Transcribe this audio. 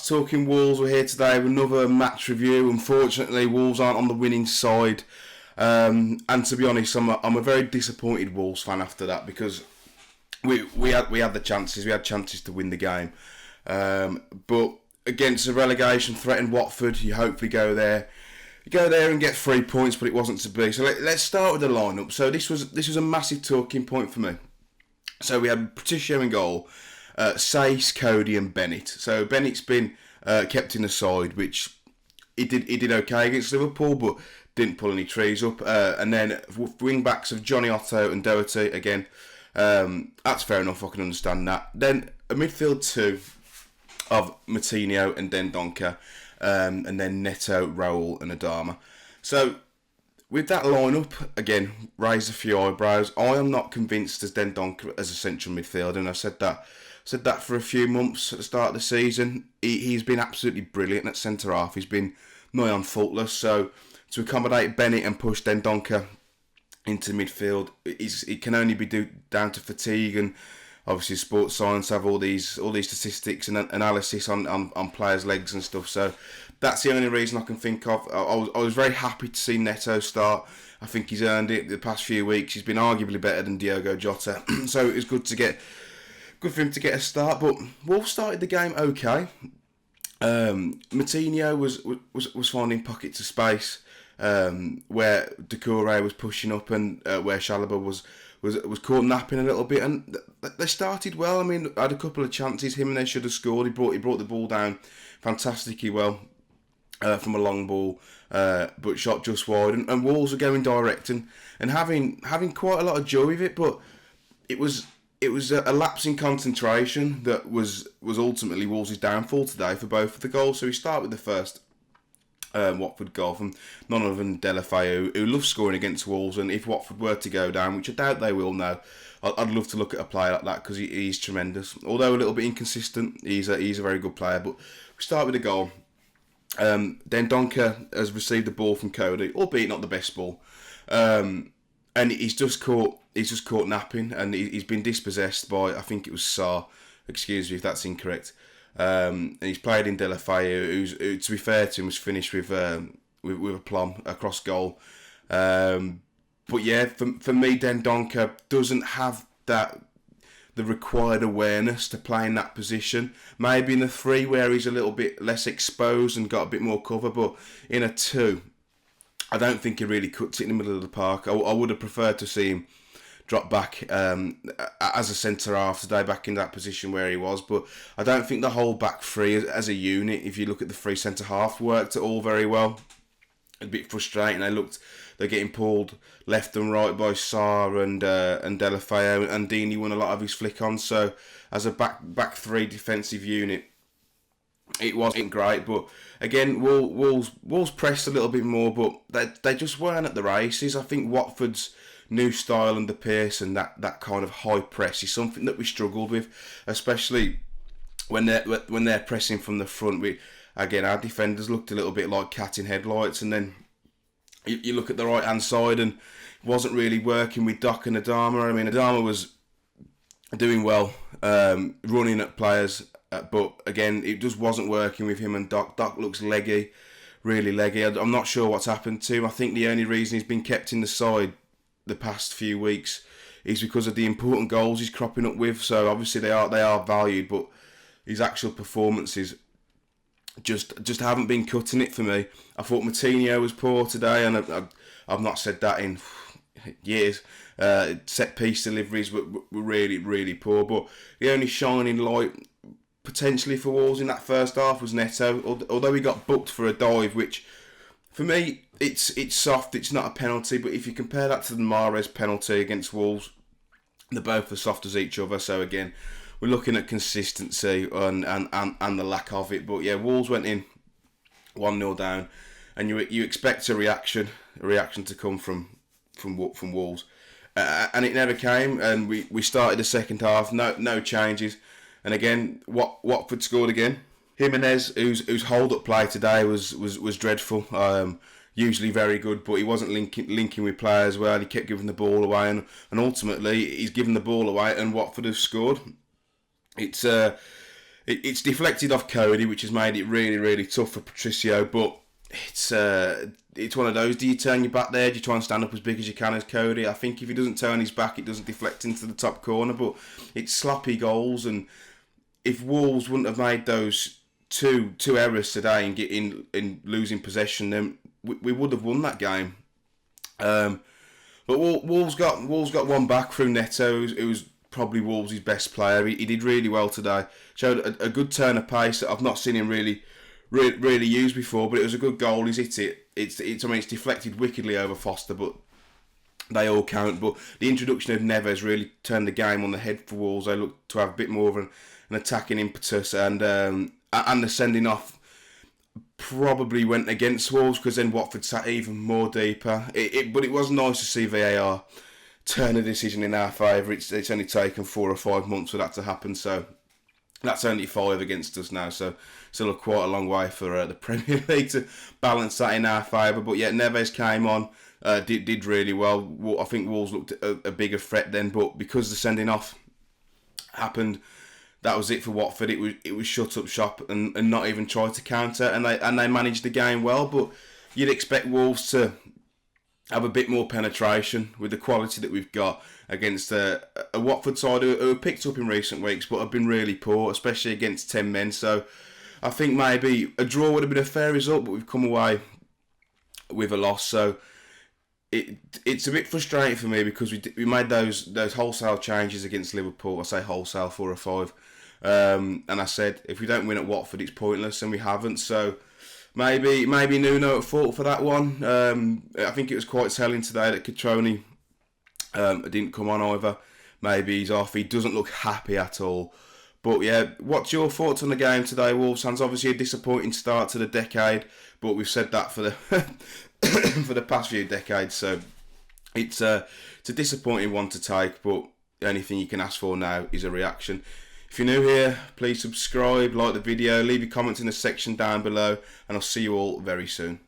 to talking Wolves. We're here today with another match review. Unfortunately, Wolves aren't on the winning side. And to be honest, I'm a very disappointed Wolves fan after that, because we had the chances. We had chances to win the game. But against a relegation threatened Watford, you hopefully go there. You go there and get 3 points, but it wasn't to be. So let's start with the lineup. So this was a massive talking point for me. So we had Patricio in goal, Sace, Cody and Bennett. So Bennett's been kept in the side, which he did okay against Liverpool, but didn't pull any trees up. And then wing backs of Johnny Otto and Doherty again. That's fair enough. I can understand that. Then a midfield two of Moutinho and Dendoncker, and then Neto, Raul and Adama. So with that lineup, again, raised a few eyebrows. I am not convinced as Dendoncker as a central midfielder, and I've said that for a few months at the start of the season. He's been absolutely brilliant at centre half. He's been nigh on faultless. So to accommodate Bennett and push Dendoncker into midfield, it can only be down to fatigue, and obviously sports science have all these statistics and analysis on players' legs and stuff. So that's the only reason I can think of. I was very happy to see Neto start. I think he's earned it the past few weeks. He's been arguably better than Diogo Jota. So it was good for him to get a start. But Wolves started the game okay. Moutinho was finding pockets of space where Doucouré was pushing up, and where Chalobah was caught napping a little bit, and they started well. I mean, had a couple of chances. Him and they should have scored. He brought the ball down fantastically well from a long ball, but shot just wide. And Wolves were going direct and having quite a lot of joy with it. But it was a lapse in concentration that was ultimately Wolves' downfall today for both of the goals. So we start with the first Watford goal from none other than Deulofeu, who loves scoring against Wolves, and if Watford were to go down, which I doubt they will now, I'd love to look at a player like that, because he's tremendous. Although a little bit inconsistent, he's a very good player. But we start with the goal. Dendoncker has received the ball from Cody, albeit not the best ball, and he's just caught napping, and he's been dispossessed by, I think it was Sarr. Excuse me if that's incorrect. And he's played in Deulofeu, who, to be fair to him, was finished with a plum across goal. But yeah, for me, Dendoncker doesn't have the required awareness to play in that position. Maybe in a 3 where he's a little bit less exposed and got a bit more cover, but in a 2, I don't think he really cuts it in the middle of the park. I would have preferred to see him drop back as a centre half today, back in that position where he was. But I don't think the whole back three as a unit, if you look at the 3 centre half, worked at all very well. A bit frustrating. They're getting pulled left and right by Sarr and Deulofeu, and Deeney won a lot of his flick on. So as a back 3 defensive unit, it wasn't great. But again, Wolves pressed a little bit more, but they just weren't at the races. I think Watford's new style under Pearson, that kind of high press, is something that we struggled with, especially when they're pressing from the front. Again, our defenders looked a little bit like cat in headlights, and then you look at the right hand side and it wasn't really working with Doc and Adama. I mean, Adama was doing well, running at players, but again, it just wasn't working with him and Doc. Doc looks leggy, really leggy. I'm not sure what's happened to him. I think the only reason he's been kept in the side the past few weeks is because of the important goals he's cropping up with. So obviously they are valued, but his actual performances just haven't been cutting it for me. I thought Moutinho was poor today, and I've not said that in years. Set piece deliveries were really, really poor, but the only shining light potentially for Wolves in that first half was Neto, although he got booked for a dive, which for me, it's soft, it's not a penalty. But if you compare that to the Mahrez penalty against Wolves, they're both as soft as each other. So again, we're looking at consistency and the lack of it. But yeah, Wolves went in 1-0 down, and you expect a reaction to come from Wolves, and it never came. And we started the second half, no changes, and again, Watford scored again. Jimenez, whose hold-up play today was dreadful. Usually very good, but he wasn't linking with players well. He kept giving the ball away, and ultimately he's given the ball away, and Watford have scored. It's it's deflected off Cody, which has made it really, really tough for Patricio. But it's one of those. Do you turn your back there? Do you try and stand up as big as you can as Cody? I think if he doesn't turn his back, it doesn't deflect into the top corner. But it's sloppy goals, and if Wolves wouldn't have made those two errors today and in losing possession, then we would have won that game. But Wolves got one back through Neto. It was probably Wolves' best player. He did really well today. Showed a good turn of pace that I've not seen him really used before. But it was a good goal. He's hit it. It's deflected wickedly over Foster, but they all count. But the introduction of Neves really turned the game on the head for Wolves. They looked to have a bit more of an attacking impetus, and the sending off probably went against Wolves, because then Watford sat even more deeper. But it was nice to see VAR turn a decision in our favour. It's only taken 4 or 5 months for that to happen, so that's only 5 against us now. So still quite a long way for the Premier League to balance that in our favour. But yeah, Neves came on, did really well. I think Wolves looked a bigger threat then, but because the sending off happened, that was it for Watford. It was shut up shop and not even tried to counter, and they managed the game well. But you'd expect Wolves to have a bit more penetration with the quality that we've got against a Watford side who have picked up in recent weeks, but have been really poor, especially against 10 men. So I think maybe a draw would have been a fair result, but we've come away with a loss. So it's a bit frustrating for me, because we made those wholesale changes against Liverpool. I say wholesale, 4 or 5. And I said, if we don't win at Watford, it's pointless, and we haven't. So maybe Nuno at fault for that one. I think it was quite telling today that Catroni didn't come on either. Maybe he's off. He doesn't look happy at all. But yeah, what's your thoughts on the game today, Wolves fans? Obviously a disappointing start to the decade, but we've said that for the for the past few decades. So it's a disappointing one to take, but the only thing you can ask for now is a reaction. If you're new here, please subscribe, like the video, leave your comments in the section down below, and I'll see you all very soon.